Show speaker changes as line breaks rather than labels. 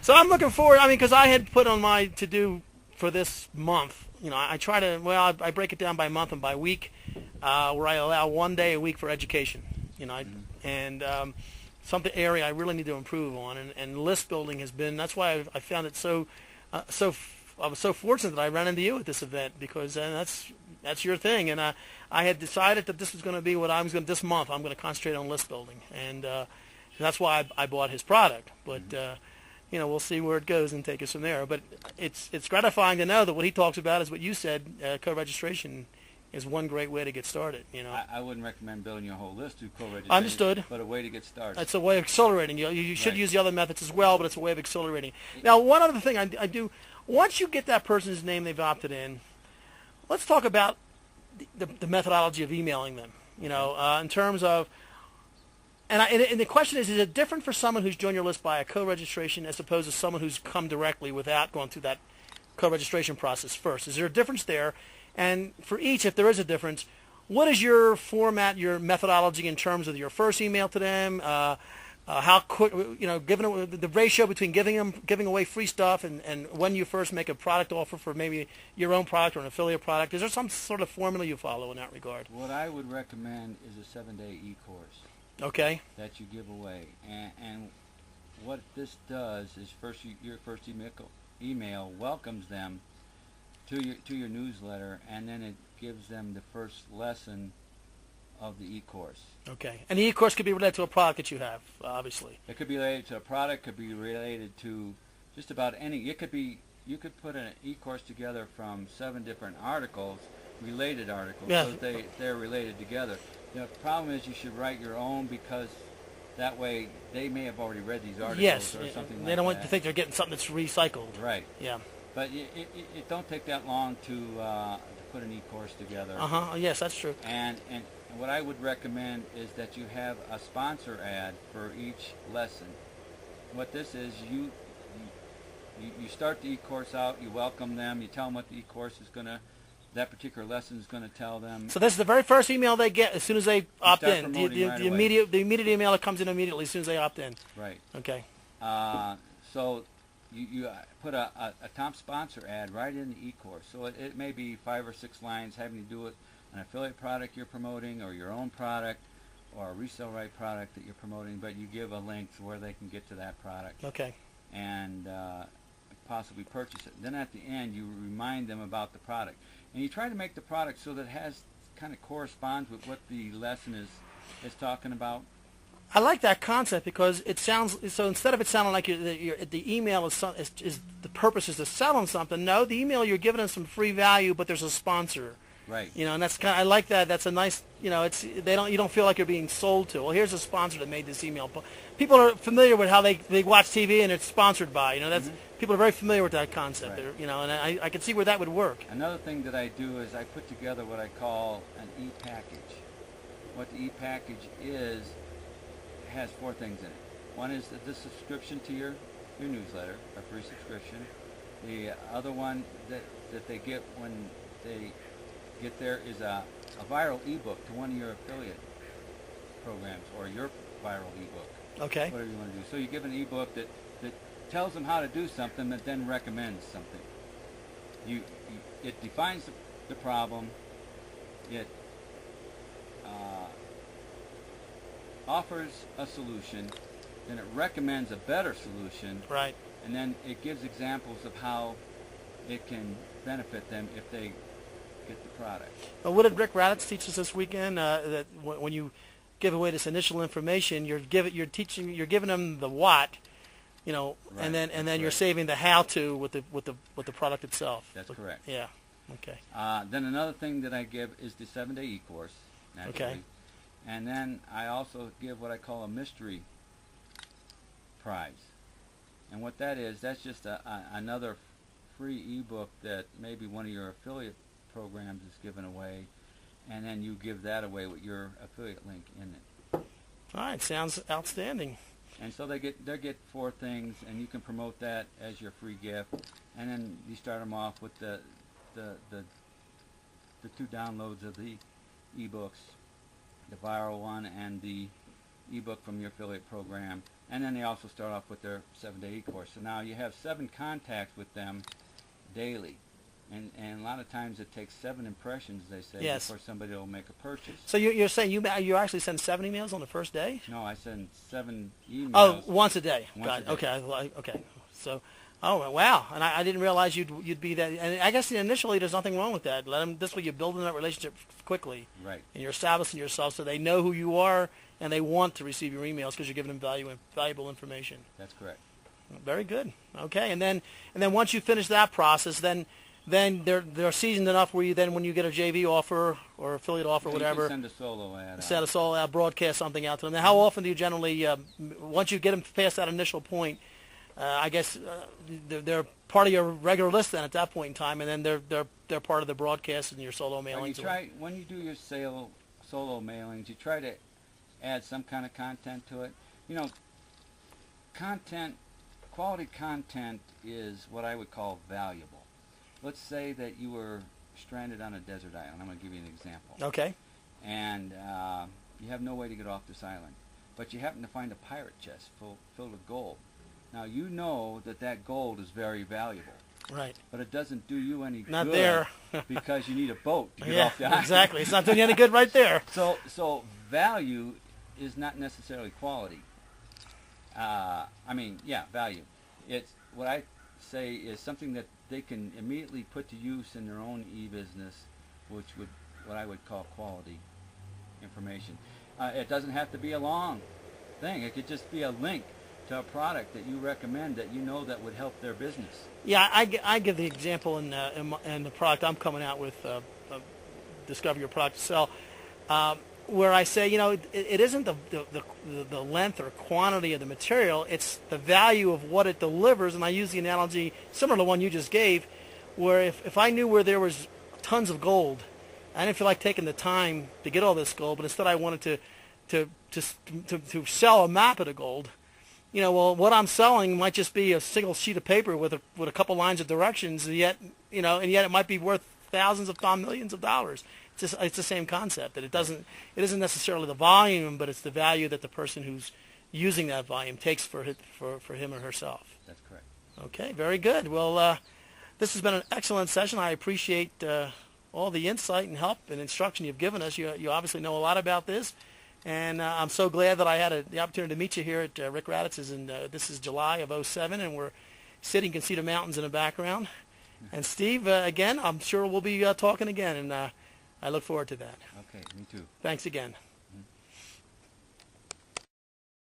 So I'm looking forward. I mean, because I had put on my to-do for this month. I try to. Well, I break it down by month and by week, where I allow one day a week for education. And something area I really need to improve on. And list building has been. That's why I found it so. I was so fortunate that I ran into you at this event because that's your thing. And I had decided that this was going to be what I was going to this month. I'm going to concentrate on list building, and that's why I bought his product. But we'll see where it goes and take us from there. But it's gratifying to know that what he talks about is what you said. Co-registration is one great way to get started.
I wouldn't recommend building your whole list through co-registration.
Understood.
But a way to get started.
It's a way of accelerating. You should
Right.
use the other methods as well, but it's a way of accelerating. Now, one other thing I do, once you get that person's name they've opted in, let's talk about the methodology of emailing them. In terms of, and the question is it different for someone who's joined your list by a co-registration as opposed to someone who's come directly without going through that co-registration process first? Is there a difference there? And for each, if there is a difference, what is your format, your methodology in terms of your first email to them? How quick, given the ratio between giving away free stuff and when you first make a product offer for maybe your own product or an affiliate product, is there some sort of formula you follow in that regard?
What I would recommend is a 7-day e-course.
Okay.
That you give away, and what this does is your first email welcomes them to your newsletter, and then it gives them the first lesson of the e-course.
Okay. And the e-course could be related to a product that you have, obviously.
It could be related to a product, could be related to just about any. You could put an e-course together from 7 different articles, related articles,
Yeah.
so that they're related together. The problem is you should write your own because that way they may have already read these articles
Yes.
or something like that.
They don't want to think they're getting something that's recycled.
Right.
Yeah.
But it don't take that long to put an e-course together.
Yes, that's true.
And what I would recommend is that you have a sponsor ad for each lesson. What this is, you start the e-course out, you welcome them, you tell them what the e-course is that particular lesson is going to tell them.
So this is the very first email they get as soon as they opt in. The
Right
immediate email that comes in immediately as soon as they opt in.
Right.
Okay.
So you put a top sponsor ad right in the e-course. So it may be 5 or 6 lines having to do with an affiliate product you're promoting or your own product or a resale right product that you're promoting, but you give a link to where they can get to that product.
Okay.
And possibly purchase it. Then at the end you remind them about the product. And you try to make the product so that it kind of corresponds with what the lesson is talking about.
I like that concept because it sounds so. Instead of it sounding like the email is the purpose is to sell them something. No, the email you're giving them some free value, but there's a sponsor.
Right.
And that's I like that. That's a nice. You don't feel like you're being sold to. Well, here's a sponsor that made this email. People are familiar with how they watch TV and it's sponsored by. That's people are very familiar with that concept.
Right.
And I can see where that would work.
Another thing that I do is I put together what I call an e-package. What the e-package has 4 things in it. One is the subscription to your newsletter, a free subscription. The other one that they get when they get there is a viral ebook to one of your affiliate programs or your viral ebook.
Okay.
Whatever you want to do. So you give an ebook that tells them how to do something that then recommends something. It defines the problem. It offers a solution, then it recommends a better solution,
Right.
and then it gives examples of how it can benefit them if they get the product.
Well, what did Rick Raditz teach us this weekend? That when you give away this initial information, you're giving them the what,
Right,
and then
that's
you're
right.
saving the how to with the product itself.
That's correct.
Yeah. Okay.
Then another thing that I give is the 7-day e-course, naturally.
Okay.
And then I also give what I call a mystery prize. And what that is, that's just another free ebook that maybe one of your affiliate programs is giving away, and then you give that away with your affiliate link in it.
All right. Sounds outstanding.
And so they get 4 things, and you can promote that as your free gift. And then you start them off with the 2 downloads of the ebooks, the viral one and the ebook from your affiliate program. And then they also start off with their 7-day e-course. So now you have 7 contacts with them daily. And a lot of times it takes 7 impressions, they say,
Yes.
before somebody will make a purchase.
So you're saying you actually send 7 emails on the first day?
No, I send 7 emails.
Oh, once a day.
Once
Got
a
it.
day.
Okay. Okay. So, oh wow, and I didn't realize you'd be that. And I guess initially there's nothing wrong with that. Let them. This way you're building that relationship quickly,
Right.
and you're establishing yourself so they know who you are and they want to receive your emails because you're giving them valuable information.
That's correct.
Very good. Okay, and then once you finish that process, then they're seasoned enough where you then when you get a JV offer or affiliate offer,
You
whatever,
can send a solo ad
send
out.
a solo out, broadcast something out to them. Now, how often do you generally, once you get them past that initial point, I guess they're part of your regular list then at that point in time, and then they're part of the broadcast and your solo
Well,
mailings.
when you do your solo mailings, you try to add some kind of content to it. You know, quality content is what I would call valuable. Let's say that you were stranded on a desert island. I'm going to give you an example.
Okay.
And you have no way to get off this island, but you happen to find a pirate chest filled with gold. Now you know that gold is very valuable.
Right.
But it doesn't do you any
Not
good
there.
because you need a boat to get
Yeah,
off the island.
exactly. It's not doing you any good right there.
So value is not necessarily quality. Value. It's what I say is something that they can immediately put to use in their own e-business, what I would call quality information. It doesn't have to be a long thing. It could just be a link to a product that you recommend that you know that would help their business.
Yeah, I give the example in the product I'm coming out with, Discover Your Product to Sell, where I say, it isn't the length or quantity of the material, it's the value of what it delivers. And I use the analogy similar to the one you just gave, where if I knew where there was tons of gold, I didn't feel like taking the time to get all this gold, but instead I wanted to sell a map of the gold. What I'm selling might just be a single sheet of paper with a couple lines of directions, and yet it might be worth thousands if not millions of dollars. It's the same concept, that it isn't necessarily the volume, but it's the value that the person who's using that volume takes for him or herself.
That's correct.
Okay, very good. Well, this has been an excellent session. I appreciate all the insight and help and instruction you've given us. You obviously know a lot about this, and I'm so glad that I had the opportunity to meet you here at Rick Raditz's. And this is July of '07, and we're sitting, you can see the mountains in the background. And Steve, again, I'm sure we'll be talking again, and I look forward to that.
Okay, me too.
Thanks again.